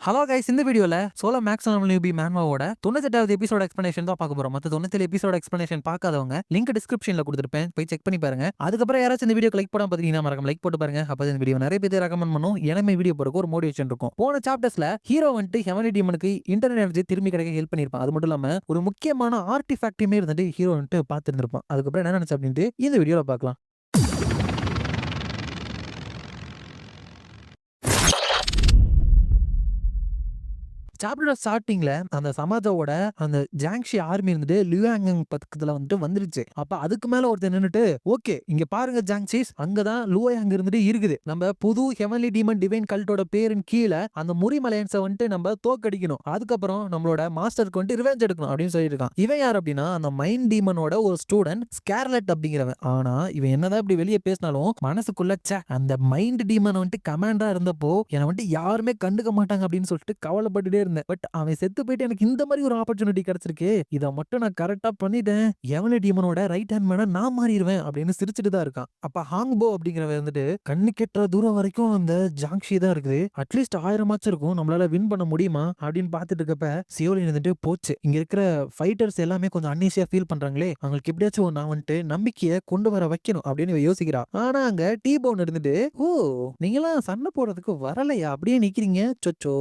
Hello guys, இந்த வீடியோல solo maximum newbie மேன்வாவோட 98வது எபிசோட எக்ஸ்பிளனேஷன் தான் பார்க்க போறோம். மற்ற 97 எபிசோட எக்ஸ்பிளனேஷன் பார்க்காதவங்க லிங்க் டிஸ்கிரிப்ஷன்ல கொடுத்துருப்பேன், போய் செக் பண்ணி பாருங்க. அதுக்கப்புறம் யாராச்சும் இந்த வீடியோ லைக் பண்ணாம பார்த்தீங்கன்னா மறக்காம லைக் போட்டு பாருங்க. அப்போ இந்த வீடியோ நிறைய பேர் ரெக்கமெண்ட் பண்ணும், எனவே வீடியோ போறதுக்கு ஒரு மோட்டிவேஷன் இருக்கும். போன சாப்டர்ஸ்ல ஹீரோ வந்துட்டு ஹெவன்லி டீமனுக்கு இன்டர்னல் எனர்ஜி திரும்பி கிடைக்க ஹெல்ப் பண்ணிருப்பான். அது மட்டும் இல்லாம ஒரு முக்கியமான ஆர்டிஃபேக்டையுமே இருந்துட்டு ஹீரோ வந்துட்டு பார்த்துருந்துருப்பான். அதுக்கப்புறம் என்ன நினைச்சு அப்படின்ட்டு இந்த வீடியோல பார்க்கலாம். சாப்டர் ஸ்டார்டிங்ல அந்த சமாஜோட அந்த ஜாங்ஷி ஆர்மி இருந்துட்டு லியூயாங் பக்கத்துல வந்துட்டு வந்துருச்சு. அப்ப அதுக்கு மேல ஒருத்தர் நின்னுட்டு, ஓகே இங்க பாருங்க ஜாங்ஷிஸ், அங்கதான் லுயாங் இருந்துட்டு இருக்குது. நம்ம புது ஹெவன்லி டீமன் டிவைன் கல்ட்டோட பேரின் கீழே அந்த முரிமலையன்ஸை வந்துட்டு நம்ம தோக்கடிக்கணும், அதுக்கப்புறம் நம்மளோட மாஸ்டருக்கு வந்துட்டு ரிவெஞ்ச் எடுக்கணும் அப்படின்னு சொல்லிட்டு இருக்கான். இவன் யார் அப்படின்னா அந்த மைண்ட் டீமனோட ஒரு ஸ்டூடெண்ட் ஸ்கார்லெட் அப்படிங்கிறவன். ஆனா இவன் என்னதான் இப்படி வெளியே பேசினாலும் மனசுக்குள்ள அந்த மைண்ட் டீமன் வந்துட்டு கமாண்டா இருந்தப்போ என்னை வந்துட்டு யாருமே கண்டுக்க மாட்டாங்க அப்படின்னு சொல்லிட்டு கவலைப்பட்டுட்டே இருந்தேன். பட் அவன் செத்து போயிட்டு எனக்கு இந்த மாதிரி ஒரு ஆப்பர்ச்சுனிட்டி கிடைச்சிருக்கு, இதை மட்டும் நான் கரெக்டா பண்ணிட்டேன், எவனி டீமனோட ரைட் ஹேண்ட் மேன நான் மாறிடுவேன் அப்படின்னு சிரிச்சுட்டு தான் இருக்கான். அப்ப ஹாங்போ அப்படிங்கிறவன் வந்துட்டு கண்ணு கெட்டுற தூரம் வரைக்கும் அந்த ஜாங்ஷி தான் இருக்குது, அட்லீஸ்ட் 1000 இருக்கும், நம்மளால வின் பண்ண முடியுமா அப்படின்னு பார்த்துட்டு இருக்கப்ப சியோலின் வந்துட்டு போச்சு. இங்க இருக்கிற ஃபைட்டர்ஸ் எல்லாமே கொஞ்சம் அன்னீசியா ஃபீல் பண்றாங்களே, அவங்களுக்கு எப்படியாச்சும் நான் வந்துட்டு நம்பிக்கையை கொண்டு வர வைக்கணும் அப்படின்னு யோசிக்கிறா. ஆனா அங்க டீபோன் இருந்துட்டு, ஓ நீங்களாம் சண்டை போடுறதுக்கு வரலையா, அப்படியே நிக்கிறீங்க, சொச்சோ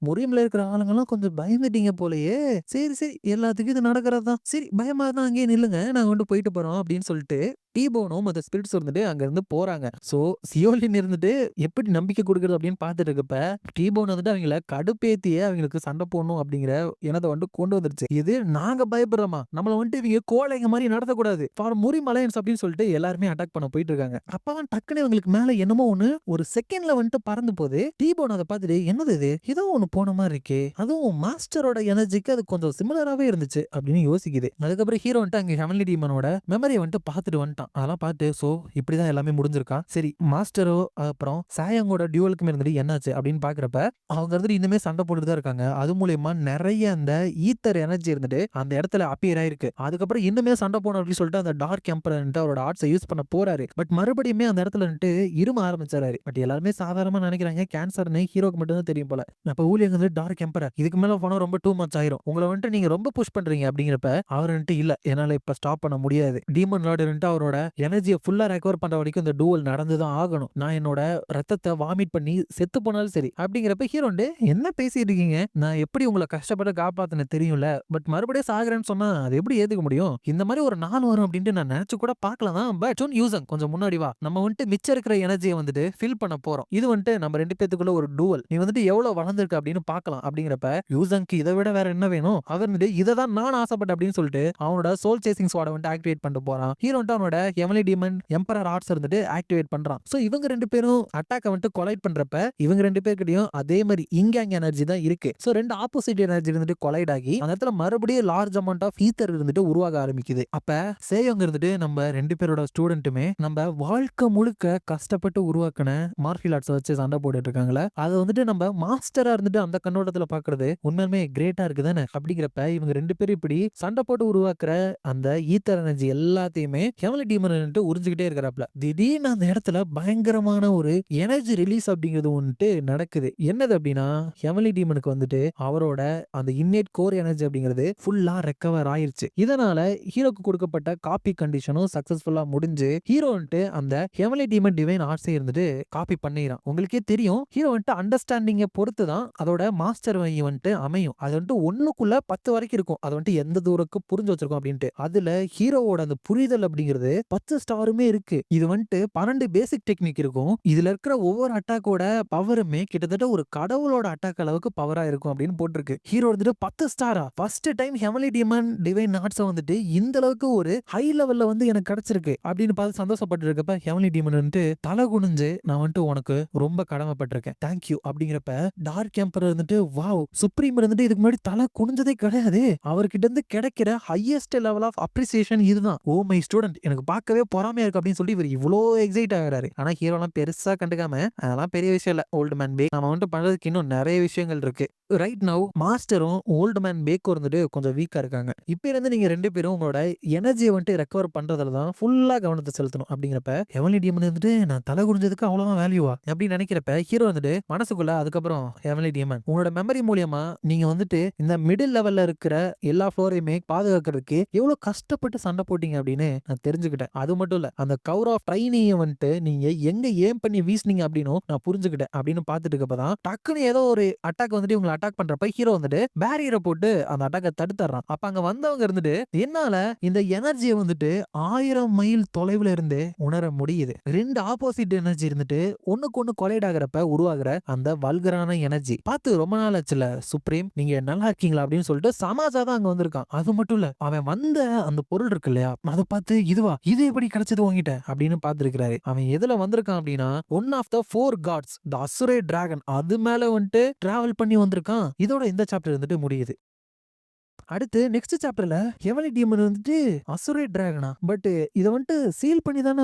முறியம்ல இருக்கிற ஆளுங்கெல்லாம் கொஞ்சம் பயந்துட்டீங்க போலயே, சரி சரி எல்லாத்துக்கும் இது நடக்கிறதுதான், சரி பயமா தான் அங்கேயே நில்லுங்க, நாங்க வந்து போயிட்டு போறோம் அப்படின்னு சொல்லிட்டு டீபோனும் அந்த ஸ்பிரிட்ஸ் வந்துட்டு அங்க இருந்து போறாங்க. சோ சியோலின் இருந்துட்டு எப்படி நம்பிக்கை கொடுக்கறது அப்படின்னு பார்த்துட்டு இருக்கப்ப டீபோன் வந்துட்டு அவங்கள கடுப்பேத்தியே அவங்களுக்கு சண்டை போடணும் அப்படிங்கிற எண்ணத்தை வந்துட்டு கொண்டு வந்துருச்சு. இது நாங்க பயப்படுறோமா, நம்மள வந்துட்டு இவங்க கோழைங்க மாதிரி நடத்தக்கூடாது, ஃபார் முரி மலையன்ஸ் அப்படின்னு சொல்லிட்டு எல்லாருமே அட்டாக் பண்ண போயிட்டு இருக்காங்க. அப்பதான் டக்குனு இவங்களுக்கு மேல என்னமோ ஒண்ணு ஒரு செகண்ட்ல வந்துட்டு பறந்து போகுது. டீபோன் அதை பார்த்துட்டு என்னது இது, ஏதோ ஒண்ணு போன மாதிரி இருக்கே, அதுவும் மாஸ்டரோட எனர்ஜிக்கு அது கொஞ்சம் சிமிலராகவே இருந்துச்சு அப்படின்னு யோசிக்குது. அதுக்கப்புறம் ஹீரோ வந்துட்டு அங்கே ஹெவன்லி டீமனோட மெமரியை வந்துட்டு பார்த்துட்டு வந்துட்டான். அதெல்லாம் பார்த்து சோ இப்படிதான் எல்லாமே முடிஞ்சிருக்கா, சரி மாஸ்டரோ அப்புறம் சாயங்கோட டியூவலுக்குமே இருந்துட்டு என்னாச்சு அப்படின்னு பாக்குறப்ப அவங்க இருந்துட்டு இன்னுமே சண்டை போட்டுட்டு தான் இருக்காங்க. அது மூலியமா நிறைய அந்த ஈத்தர் எனர்ஜி இருந்துட்டு அந்த இடத்துல அப்பியர் ஆயிருக்கு. அதுக்கப்புறம் இன்னுமே சண்டை போனோம் அப்படின்னு சொல்லிட்டு அந்த டார்க் எம்பரர் அவரோட ஆர்ட்ஸை யூஸ் பண்ண போறாரு. பட் மறுபடியுமே அந்த இடத்துல வந்துட்டு இரும ஆரம்பிச்சாரு. பட் எல்லாருமே சாதாரணமா நினைக்கிறாங்க கேன்சர்னு, ஹீரோக்கு மட்டும் தான் தெரியும் போல. அப்ப ஊழியர் வந்து டார்க் எம்பரர் இதுக்கு மேல போனா ரொம்ப டூ மச் ஆயிரும், உங்களை வந்துட்டு நீங்க ரொம்ப புஷ் பண்றீங்க அப்படிங்கிறப்ப அவர் வந்துட்டு இல்ல என்னால இப்ப ஸ்டாப் பண்ண முடியாது, டீமன் லார்டு வந்துட்டு அவரோட எனர்ஜியை ஃபுல்லா ரெக்கவர் பண்ற வரைக்கும் இந்த டூவல் நடந்துதான் ஆகணும், நான் என்னோட ரத்தத்தை வாமிட் பண்ணி செத்து போனாலும் சரி அப்படிங்கிறப்ப ஹீரோண்டு என்ன பேசிட்டு இருக்கீங்க, நான் எப்படி உங்களை கஷ்டப்பட்டு காப்பாத்தின தெரியும்ல, பட் மறுபடியும் சாகுறேன்னு சொன்னா அது எப்படி ஏத்துக்க முடியும், இந்த மாதிரி ஒரு நாள் வரும் அப்படின்ட்டு நான் நினைச்சு கூட பார்க்கலாம் தான். பட் யூசங் கொஞ்சம் முன்னாடி வா, நம்ம வந்துட்டு மிச்சம் இருக்கிற எனர்ஜியை வந்துட்டு ஃபில் பண்ண போறோம், இது வந்துட்டு நம்ம ரெண்டு பேத்துக்குள்ள ஒரு டூவல், நீ வந்துட்டு எவ்வளவு வளர்ந்துருக்கு அப்படின்னு பார்க்கலாம் அப்படிங்கிறப்ப யூசங்க்கு இதை விட வேற என்ன வேணும், அவர் வந்துட்டு இதை தான் நான் ஆசைப்பட்டேன் அப்படின்னு சொல்லிட்டு அவனோட சோல் சேசிங் ஸ்வாட வந்துட்டு ஆக்டிவேட் பண்ணிட்டு போறான். ஹீரோ வந்துட்டு அவனோட ஹெவன்லி டீமன் எம்பரர் ஆர்ட்ஸ் இருந்துட்டு ஆக்டிவேட் பண்றான். சோ இவங்க ரெண்டு பேரும் அட்டாக் வந்துட்டு கொலைட் பண்றப்ப இவங்க ரெண்டு பேர்கிட்டயும் அதே மாதிரி இங்காங் எனர்ஜி தான் இருக்கு. சோ ரெண்டு ஆப்போசிட் எனர்ஜி இருந்துட்டு கொலைட் ஆகி அந்த இடத்துல மறுபடியும் லார்ஜ் அமௌண்ட் ஆஃப் ஈத்தர் இருந்துட்டு உருவாக ஆரம்பிக்குது. அப்ப சேயோங்க இருந்துட்டு நம்ம ரெண்டு பேரோட ஸ்டூடெண்ட்டுமே நம்ம வாழ்க்கை முழுக்க கஷ்டப்பட்டு உருவாக்கின மார்ஷியல் ஆர்ட்ஸ் வச்சு சண்டை போட்டுட்டு இருக்காங்களே, அதை வந்துட்டு நம்ம மாஸ்டரா இருந்துட்டு அந்த கண்ணோட்டத்துல பாக்குறது உண்மையுமே கிரேட்டா இருக்குதானே அப்படிங்கிறப்ப இவங்க ரெண்டு பேரும் இப்படி சண்டை போட்டு உருவாக்குற அந்த ஈத்தர் எனர்ஜி எல்லாத்தையுமே ஹெவன்லி டீமன் உறிஞ்சுக்கிட்டே இருக்கிறாப்ல. திடீர்னு அந்த இடத்துல பயங்கரமான ஒரு எனர்ஜி ரிலீஸ் அப்படிங்கிறது வந்துட்டு நடக்குது. என்னது அப்படின்னா ஹெவன்லி டீமனுக்கு வந்துட்டு அவரோட அந்த இன்னேட் கோர் எனர்ஜி அப்படிங்கிறது ஃபுல்லா ரெக்கவர் ஆயிருச்சு. இதனால ஹீரோக்கு கொடுக்கப்பட்ட காப்பி கண்டிஷனும் சக்சஸ்ஃபுல்லா முடிஞ்சு ஹீரோ வந்துட்டு அந்த ஹெவன்லி டீமன் டிவைன் ஆர்ட்ஸை இருந்துட்டு காப்பி பண்ணிடுறான். உங்களுக்கே தெரியும் ஹீரோ வந்துட்டு அண்டர்ஸ்டாண்டிங்கை பொறுத்து தான் அதோட மாஸ்டர் வந்துட்டு அமையும். அது வந்துட்டு 1க்குள்ள 10 வரைக்கும் இருக்கும், அது வந்துட்டு எந்த தூரத்துக்கு புரிஞ்சு வச்சிருக்கோம் அப்படின்ட்டு. அதுல ஹீரோவோட அந்த புரிதல் அப்படிங்கிறது 10 ஸ்டாருமே இருக்கு. இது வந்துட்டு 12 பேசிக் டெக்னிக் இருக்கும். இதுல இருக்கிற ஒவ்வொரு அட்டாக்கோட பவருமே கிட்டத்தட்ட ஒரு கடவுளோட அட்டாக் அளவுக்கு பவரா இருக்கும் அப்படின்னு போட்டிருக்கு. ஹீரோ வந்துட்டு 10 ஸ்டாரா, first time heavenly demon divine arts வந்துட்டு இந்த அளவுக்கு ஒரு ஹை லெவல்ல வந்து எனக்கு கிடைச்சிருக்கு அப்படின்னு பார்த்து சந்தோஷப்பட்டு இருக்கப்ப ஹெவன்லி டீமன் வந்துட்டு தலை குனிஞ்சு நான் வந்துட்டு உனக்கு ரொம்ப கடமைப்பட்டிருக்கேன், தேங்க்யூ அப்படிங்கிறப்ப டார்க் எம்பரர் இருந்துட்டு வாவ், சுப்ரீம் இருந்துட்டு இதுக்கு முன்னாடி தலை குனிஞ்சதே கிடையாது, அவர்கிட்ட இருந்து கிடைக்கிற ஹையஸ்ட் லெவல் ஆஃப் அப்ரிசியேஷன் இதுதான், ஓ மை ஸ்டூடெண்ட் எனக்கு பார்க்கவே பொறாமையா இருக்கு அப்படின்னு சொல்லி இவர் இவ்வளோ எக்ஸைட் ஆகிறாரு. ஆனா ஹீரோலாம் பெருசா கண்டுக்காம அதெல்லாம் பெரிய விஷயம் இல்ல, ஓல்டு மேன் பேக், நம்ம வந்துட்டு பண்றதுக்கு இன்னும் நிறைய விஷயங்கள் இருக்கு, ரைட் நவ் மாஸ்டரும் ஓல்டு மேன் பேக்கோ இருந்துட்டு கொஞ்சம் வீக்கா இருக்காங்க. இப்ப இருந்து நீங்க 2 பேரும் உங்களோட எனர்ஜிய வந்துட்டு ரெக்கவர் பண்றதுல தான் ஃபுல்லா கவனத்த செலுத்தணும் அப்படிங்கிறப்ப, ஹெவன்லி டீமன் வந்துட்டு நான் தலை குனிஞ்சதுக்கு அவ்வளவுதான் வேல்யூவா அப்படின்னு நினைக்கிறப்ப, ஹீரோ வந்துட்டு மனசுக்குள்ள அதுக்கப்புறம் ஹெவன்லி டீமன் உங்களோட மெமரி மூலியமா நீங்க வந்துட்டு இந்த மிடில் லெவல்ல இருக்கிற எல்லா ஃப்ளோரையுமே பாதுகாக்கிறதுக்கு எவ்வளவு கஷ்டப்பட்டு சண்டை போட்டீங்க அப்படின்னு நான் தெரிஞ்சுக்கிட்டேன். அது மட்டும் இல்ல, அந்த கவர் ஆஃப் ட்ரைனிய வந்துட்டு நீங்க எங்க ஏம் பண்ணி வீசுனீங்க அப்படின்னும் நான் புரிஞ்சுக்கிட்டேன் அப்படின்னு பார்த்துட்டு இருக்கப்பதான் டக்குன்னு ஏதோ ஒரு அட்டாக் வந்துட்டு உங்களை அட்டாக் பண்றப்ப ஹீரோ வந்துட்டு பேரியரை போட்டு அந்த அட்டாக்கை தடுத்துறான். அப்ப அங்க வந்தவங்க இருந்துட்டு என்னால இந்த எனர்ஜியை வந்துட்டு 1000 மைல் தொலைவுல இருந்தே உணர முடியுது. 2 ஆப்போசிட் எனர்ஜி இருந்துட்டு ஒண்ணுக்கு ஒண்ணு கொலைட் ஆகிறப்ப உருவாகிற அந்த வல்கரான எனர்ஜி பார்த்து ரொம்ப நாள் ஆச்சுல சுப்ரீம், நீங்க நல்லா இருக்கீங்களா அப்படின்னு சொல்லிட்டு சமாஜா தான் அங்க வந்திருக்கான். அது மட்டும் இல்ல, அவன் வந்த அந்த பொருள் இருக்கு இல்லையா, அதை பார்த்து இதுவா, இது எப்படி கிடைச்சது உங்ககிட்ட அப்படின்னு பார்த்திருக்கிறாரு. அவன் எதுல வந்திருக்கான் அப்படின்னா one of the 4 gods the Azure Dragon அது மேல வந்துட்டு டிராவல் பண்ணி வந்திருக்கான். இதோட இந்த சாப்டர் வந்துட்டு முடியுது. அடுத்து நெக்ஸ்ட் சாப்டர்ல ஹெவன்லி டீமன் வந்துட்டு அசுரே டிராகனா, பட் இத வந்துட்டு சீல் பண்ணி தானே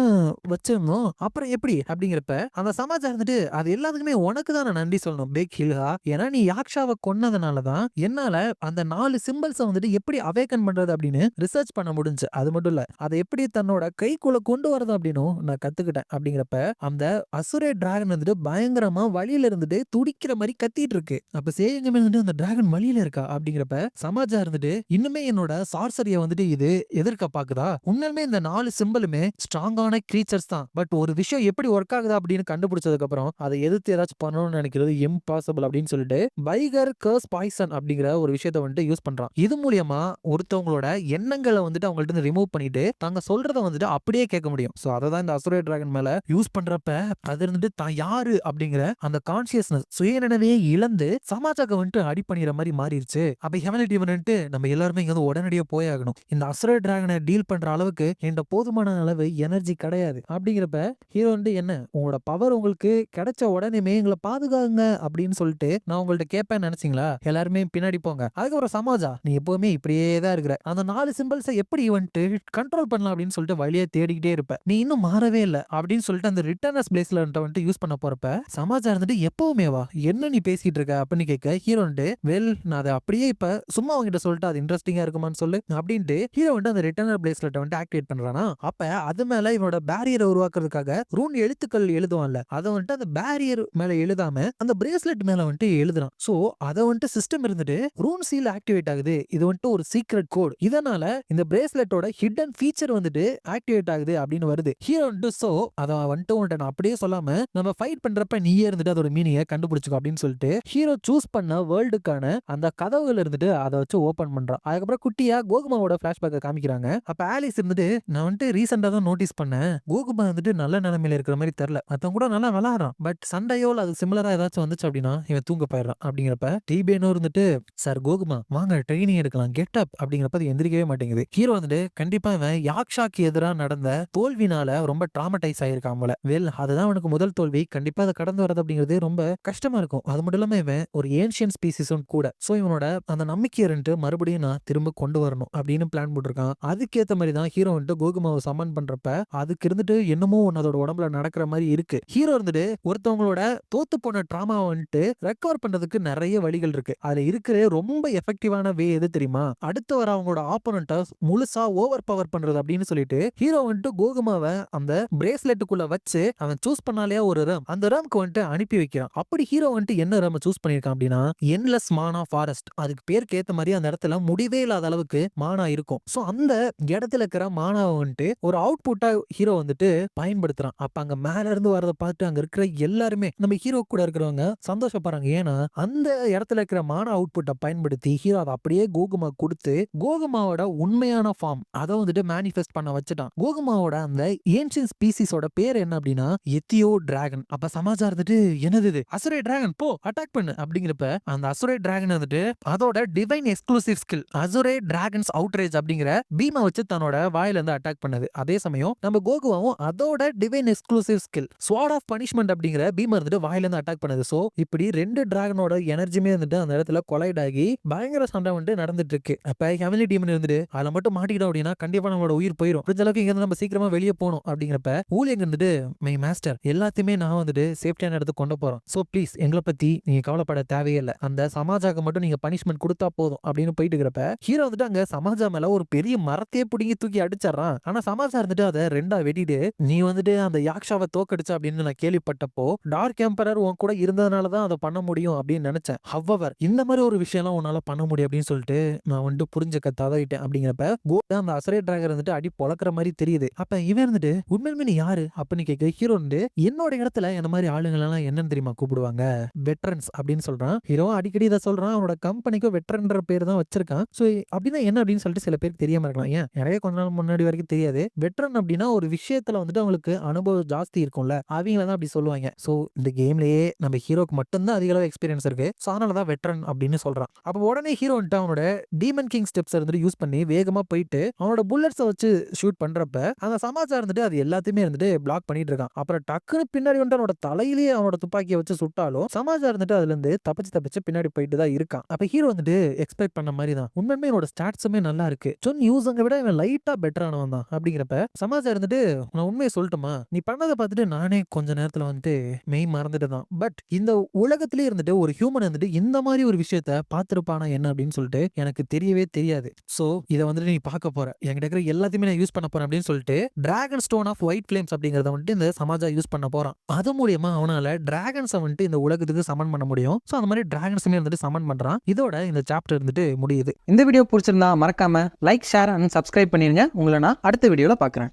வச்சிருந்தோம், அப்புறம் எப்படி அப்படிங்கிறப்ப அந்த சமாஜா இருந்துட்டு அது எல்லாத்துக்குமே உனக்கு தான் நான் நன்றி சொல்லணும் பேக் ஹில்ஹா, ஏன்னா நீ யாக்ஷாவை கொன்னதுனால தான் என்னால அந்த 4 சிம்பிள்ஸை வந்துட்டு எப்படி அவேக்கன் பண்றது அப்படின்னு ரிசர்ச் பண்ண முடிஞ்சு. அது மட்டும் இல்ல, அதை எப்படி தன்னோட கைக்குள்ள கொண்டு வரது அப்படின்னும் நான் கத்துக்கிட்டேன். அப்படிங்கிறப்ப அந்த அசுரே டிராகன் வந்துட்டு பயங்கரமா வழியில இருந்துட்டு துடிக்கிற மாதிரி கத்திட்டு இருக்கு. அப்ப சேயங்கமே வந்துட்டு அந்த டிராகன் வழியில இருக்கா அப்படிங்கிறப்ப சமாஜா வந்துட்டு இன்னுமே என்னோட சார்சரிய வந்துட்டு இது எதிர்க்க பாக்குதா, உண்மையுமே இந்த 4 சிம்பிளுமே ஸ்ட்ராங்கான கிரீச்சர்ஸ் தான், பட் ஒரு விஷயம் எப்படி ஒர்க் ஆகுதா அப்படின்னு கண்டுபிடிச்சதுக்கு அப்புறம் அதை எதிர்த்து ஏதாச்சும் பண்ணணும்னு நினைக்கிறது இம்பாசிபிள் அப்படின்னு சொல்லிட்டு பைகர் கர்ஸ் பாய்சன் அப்படிங்கிற ஒரு விஷயத்தை வந்துட்டு யூஸ் பண்றான். இது மூலியமா ஒருத்தவங்களோட எண்ணங்களை வந்துட்டு அவங்கள்ட்ட ரிமூவ் பண்ணிட்டு தாங்க சொல்றத வந்துட்டு அப்படியே கேட்க முடியும். சோ அதை தான் இந்த அசுரே டிராகன் மேல யூஸ் பண்றப்ப அது இருந்துட்டு தான் யாரு அப்படிங்கிற அந்த கான்சியஸ்னஸ் சுயநினைவையே இழந்து சமாஜாக்கு வந்துட்டு அடி பண்ணிற மாதிரி மாறிடுச்சு. அப்ப ஹெவனிட்டி வந்துட்டு நம்ம எல்லாருமே இங்க வந்து உடனடியா போயாகணும், இந்த அசுர டிராகனை டீல் பண்ற அளவுக்கு என்கிட்ட போதுமான அளவு எனர்ஜி கிடையாது அப்படிங்கிறப்ப ஹீரோ வந்து என்ன உங்களோட பவர் உங்களுக்கு கிடைச்ச உடனேமே எங்களை பாதுகாங்க அப்படின்னு சொல்லிட்டு நான் உங்கள்ட்ட கேட்பேன்னு நினைச்சீங்களா, எல்லாருமே பின்னாடி போங்க. அதுக்கப்புறம் சமாஜா நீ எப்பவுமே இப்படியே தான் இருக்கிற, அந்த 4 சிம்பிள்ஸை எப்படி வந்துட்டு கண்ட்ரோல் பண்ணலாம் அப்படின்னு சொல்லிட்டு வழியே தேடிக்கிட்டே இருப்ப, நீ இன்னும் மாறவே இல்லை அப்படின்னு சொல்லிட்டு அந்த ரிட்டர்னஸ் பிளேஸ்ல வந்துட்டு யூஸ் பண்ண போறப்ப சமாஜா இருந்துட்டு எப்பவுமே வா என்ன நீ பேசிட்டு இருக்க அப்படின்னு கேட்க ஹீரோ வந்து வெல் நான் அதை அப்படியே இப்ப சும்மா அவங்ககிட்ட சொல்லிட்டு அது இன்ட்ரெஸ்டிங்கா இருக்குமான்னு சொல்லு அப்படின்ட்டு ஹீரோ வந்து அந்த ரிட்டர்னர் பிளேஸ்லெட் வந்து ஆக்டிவேட் பண்றானா. அப்ப அது மேல இவனோட பேரியரை உருவாக்குறதுக்காக ரூன் எழுத்துக்கள் எழுதுவான்ல, அதை வந்துட்டு அந்த பேரியர் மேல எழுதாம அந்த பிரேஸ்லெட் மேல வந்துட்டு எழுதுறான். சோ அதை வந்துட்டு சிஸ்டம் இருந்துட்டு ரூன் சீல் ஆக்டிவேட் ஆகுது, இது வந்துட்டு ஒரு சீக்ரெட் கோட், இதனால இந்த பிரேஸ்லெட்டோட ஹிடன் ஃபீச்சர் வந்துட்டு ஆக்டிவேட் ஆகுது அப்படின்னு வருது. ஹீரோ வந்துட்டு சோ அதை வந்துட்டு உன்ட்ட நான் அப்படியே சொல்லாம நம்ம ஃபைட் பண்றப்ப நீயே இருந்துட்டு அதோட மீனிங்கை கண்டுபிடிச்சுக்கோ அப்படின்னு சொல்லிட்டு ஹீரோ சூஸ் பண்ண வேர்ல்டுக்கான அந்த கதவுகள் இருந்துட்டு அதை வச்சு ஓபன் பண்றான். அதுக்கப்புறம் குட்டியா கோகுமாவோட பிளாஷ்பேக்கை காமிக்கிறாங்க. அப்ப ஆலிஸ் இருந்துட்டு நான் வந்துட்டு ரீசெண்டா தான் நோட்டீஸ் பண்ணேன், கோகுமா வந்துட்டு நல்ல நிலைமையில இருக்கிற மாதிரி தெரியல, மத்தவங்க கூட நல்லா விளாடுறான், பட் சண்டையோ அது சிமிலரா ஏதாச்சும் வந்துச்சு அப்படின்னா இவன் தூங்க போயிடுறான் அப்படிங்கிறப்ப டிபேனோ இருந்துட்டு சார் கோகுமா வாங்க ட்ரைனிங் எடுக்கலாம் கெட் அப் அப்படிங்கிறப்ப அது எந்திரிக்கவே மாட்டேங்குது. ஹீரோ வந்துட்டு கண்டிப்பா இவன் யாக்ஷாக்கு எதிராக நடந்த தோல்வினால ரொம்ப டிராமடைஸ் ஆயிருக்கான் போல, வெல் அதுதான் அவனுக்கு முதல் தோல்வி, கண்டிப்பா அதை கடந்து வரது அப்படிங்கிறது ரொம்ப கஷ்டமா இருக்கும். அது மட்டும் இல்லாம இவன் ஒரு ஏன்ஷியன் ஸ்பீசிஸும் கூட, சோ இவனோட அந்த நம்பிக்கை மறுபடியும் நான் திரும்ப கொண்டு வரணும் அப்படின்னு பிளான் போட்டிருக்கான். அதுக்கேத்த மாதிரி தான் ஹீரோ வந்துட்டு கோகுமாவை சமன் பண்றப்ப அதுக்கு இருந்துட்டு என்னமோ ஒன்னு அதோட உடம்புல நடக்கிற மாதிரி இருக்கு. ஹீரோ இருந்துட்டு ஒருத்தவங்களோட தோத்து போன டிராமா வந்துட்டு ரெக்கவர் பண்றதுக்கு நிறைய வழிகள் இருக்கு. அதுல இருக்கிற ரொம்ப எஃபெக்டிவான வே எது தெரியுமா, அடுத்து வர அவங்களோட ஆப்போனண்ட்டை முழுசா ஓவர் பவர் பண்றது அப்படின்னு சொல்லிட்டு ஹீரோ வந்துட்டு கோகுமாவை அந்த பிரேஸ்லெட்டுக்குள்ள வச்சு அவன் சூஸ் பண்ணாலே ஒரு ரம் அந்த ரம்க்கு வந்துட்டு அனுப்பி வைக்கிறான். அப்படி ஹீரோ வந்துட்டு என்ன ரம் சூஸ் பண்ணிருக்கான் அப்படின்னா என்லெஸ் மானா ஃபாரஸ்ட், அதுக்கு பேருக்கு ஏத்த மாதிரி அந்த இடத்துல முடிவே இல்லாத அளவுக்கு மானா இருக்கும். சோ அந்த இடத்துல இருக்கிற மானாவை வந்துட்டு ஒரு அவுட்புட்டா ஹீரோ வந்துட்டு பயன்படுத்துறான். அப்ப அங்க மேல இருந்து வரத பார்த்து அங்க இருக்கிற எல்லாருமே நம்ம ஹீரோ கூட இருக்கிறவங்க சந்தோஷப்படுறாங்க. ஏன்னா அந்த இடத்துல இருக்கிற மானா அவுட்புட்டை பயன்படுத்தி ஹீரோ அதை அப்படியே கோகுமா கொடுத்து கோகுமாவோட உண்மையான ஃபார்ம் அதை வந்துட்டு மேனிஃபெஸ்ட் பண்ண வச்சுட்டான். கோகுமாவோட அந்த ஏன்ஷியன் ஸ்பீசிஸோட பேர் என்ன அப்படின்னா எத்தியோ டிராகன். அப்ப சமாஜா இருந்துட்டு என்னது இது அசுரே டிராகன் போ அட்டாக் பண்ணு அப்படிங்கிறப்ப அந்த அசுரே டிராகன் வந்துட்டு அதோட divine exclusive exclusive skill Azure Dragon's outrage அப்படிங்கிற பீமை வச்சு தன்னோட வாயில இருந்து அட்டாக் பண்ணுது. அதே சமயம் நம்ம கோகுவாவும் அதோட divine exclusive skill sword of punishment அப்படிங்கிற பீம் இருந்துட்டு வாயில இருந்து அட்டாக் பண்ணுது. சோ இப்படி ரெண்டு டிராகனோட எனர்ஜியுமே வந்துட்டு அந்த இடத்துல கொலைட் ஆகி பயங்கர சண்டை வந்துட்டு நடந்துட்டு இருக்கு. அப்ப ஹெவன்லி டீமன் இருந்துட்டு அதுல மட்டும் மாட்டிக்கிட்டோம் அப்படின்னா கண்டிப்பா நம்மளோட உயிர் போயிடும். முடிஞ்ச அளவுக்கு இங்க இருந்து நம்ம சீக்கிரமா வெளியே போகணும் அப்படிங்கிறப்ப ஊழியங்க இருந்துட்டு மை மாஸ்டர் எல்லாத்தையுமே நான் வந்துட்டு சேஃப்டியான இடத்துக்கு கொண்டு போறோம். சோ ப்ளீஸ் எங்களை பத்தி நீங்க கவலைப்பட தேவையே இல்லை. அந்த சமாஜாக்கு மட்டும் நீங்க பனிஷ்மெண்ட் கொடுத்தா போதும் அப்படின்னு போயிட்டு இருக்கிறப்ப ஹீரோ வந்துட்டு அங்க சமாஜா மேல ஒரு பெரிய மரத்தையே பிடிங்கி தூக்கி அடிச்சிடறான். ஆனா சமாஜா இருந்துட்டு அதை ரெண்டா வெட்டிட்டு நீ வந்துட்டு அந்த யாக்ஷாவை தோக்கடிச்ச அப்படின்னு நான் கேள்விப்பட்டப்போ டார்க் எம்பரர் உன் கூட இருந்ததுனாலதான் அதை பண்ண முடியும் அப்படின்னு நினைச்சேன். ஹவ்வவர் இந்த மாதிரி ஒரு விஷயம்லாம் உன்னால பண்ண முடியும் அப்படின்னு சொல்லிட்டு நான் வந்துட்டு புரிஞ்சுக்க தவறிட்டேன் அப்படிங்கிறப்ப கோல்ட் அந்த அசரே டிராகர் வந்துட்டு அடி பொழக்கிற மாதிரி தெரியுது. அப்ப இவன் இருந்துட்டு உண்மையிலுமே நீ யாரு அப்படின்னு கேட்க ஹீரோ வந்து என்னோட இடத்துல என்ன மாதிரி ஆளுங்க எல்லாம் என்னன்னு தெரியுமா கூப்பிடுவாங்க, வெட்டரன்ஸ் அப்படின்னு சொல்றான். ஹீரோ அடிக்கடி இதை சொல்றான். அவனோட கம்பெனிக்கும் வெட்டரன்ற பேர் தான் வச்சிருக்கான். சோ அப்படின்னா என்ன அப்படின்னு சொல்லிட்டு சில பேருக்கு தெரியாம இருக்கலாம். ஏன் நிறைய கொஞ்ச நாள் முன்னாடி வரைக்கும் தெரியாது. வெட்டரன் அப்படின்னா ஒரு விஷயத்துல வந்துட்டு அவங்களுக்கு அனுபவம் ஜாஸ்தி இருக்கும்ல, அவங்கள தான் அப்படி சொல்லுவாங்க. சோ இந்த கேம்லயே நம்ம ஹீரோக்கு மட்டும்தான் அதிக அளவு எக்ஸ்பீரியன்ஸ் இருக்கு. சோ அதனாலதான் வெட்டரன் அப்படின்னு சொல்றான். அப்ப உடனே ஹீரோ வந்துட்டு அவனோட டீமன் கிங் ஸ்டெப்ஸ் இருந்துட்டு யூஸ் பண்ணி வேகமா போயிட்டு அவனோட புல்லட்ஸை வச்சு ஷூட் பண்றப்ப அந்த சமாச்சாரம் இருந்துட்டு அது எல்லாத்தையுமே இருந்துட்டு பிளாக் பண்ணிட்டு இருக்கான். அப்புறம் டக்குன்னு பின்னாடி வந்துட்டு அவனோட தலையிலேயே அவனோட துப்பாக்கியை வச்சு சுட்டாலும் சமாச்சாரம் இருந்துட்டு அதுல இருந்து தப்பிச்சு பின்னாடி போயிட்டு தான் இருக்கான். அப்ப ஹீரோ வந்துட்டு எக்ஸ்பெக்ட் பண்ண மாதிரி தான் உண்மையுமே என்னோட ஸ்டாட்ஸுமே நல்லா இருக்கு. சொன் யூஸங்க விட இவன் லைட்டா பெட்டரானவன் தான் அப்படிங்கிறப்ப சமாச்சாரம் இருந்துட்டு நான் உண்மையை சொல்லட்டுமா, நீ பண்ணதை பார்த்துட்டு நானே கொஞ்ச நேரத்துல வந்துட்டு மெய் மறந்துட்டு தான். பட் இந்த உலகத்திலே இருந்துட்டு ஒரு ஹியூமன் வந்துட்டு இந்த மாதிரி ஒரு விஷயத்த பார்த்திருப்பானா என்ன அப்படின்னு சொல்லிட்டு எனக்கு தெரியவே தெரியாது. சோ இதை வந்துட்டு நீ பார்க்க போற, என்கிட்ட இருக்கிற எல்லாத்தையுமே நான் யூஸ் பண்ண போறேன் அப்படின்னு சொல்லிட்டு dragon stone of white flames அப்படிங்கறத வந்துட்டு இந்த சமாஜா யூஸ் பண்ண போறான். அது மூலியமா அவனால டிராகன்ஸை வந்துட்டு இந்த உலகத்துக்கு சமன் பண்ண முடியும். சோ அந்த மாதிரி டிராகன்ஸுமே வந்துட்டு சமன் பண்றான். இதோட இந்த சாப்டர் இருந்துட்டு முடியுது. இந்த வீடியோ பிடிச்சிருந்தா மறக்காம லைக், ஷேர் அண்ட் சப்ஸ்கிரைப் பண்ணிருங்க. உங்களை நான் அடுத்த வீடியோல பார்க்குறேன்.